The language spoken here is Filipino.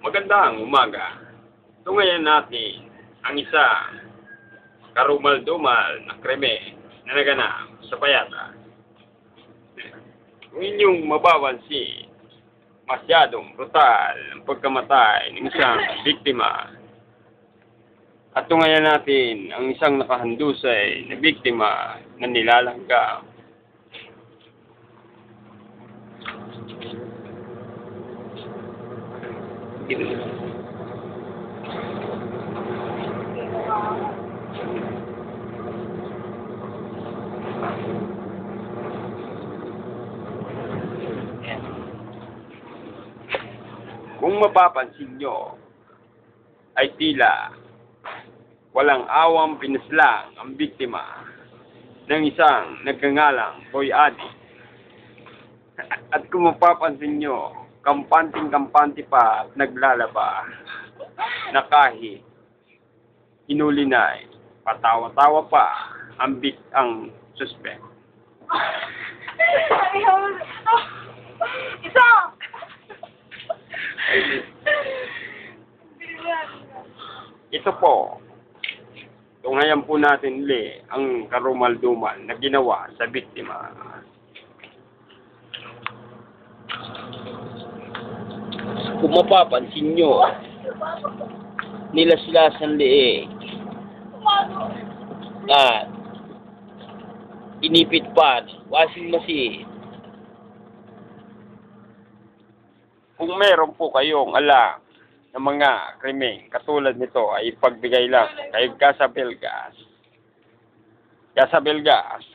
Magandang umaga. Tungayan natin ang isang karumal-dumal na krime na naganap sa Payata. Kung inyong mababansin, masyadong brutal ang pagkamatay ng isang biktima. At tungayan natin ang isang nakahandusay na biktima na nilalanggam. Kung mapapansin nyo, ay tila walang awang pinaslang ang biktima ng isang nagngangalang Boy Adi. At kung mapapansin nyo, kampanting-kampante pa at naglalaba na kahit hinuli na patawa-tawa pa ang suspect. Ito po, tungayan po natin ulit ang karumal-dumal na ginawa sa biktima. Kung mapapansin nyo, nilaslas ang leeg at inipit pa washing machine. Kung meron po kayong alam ng mga krimen katulad nito ay ipagbigay lang kay Casa Belgas. Casa Belgas,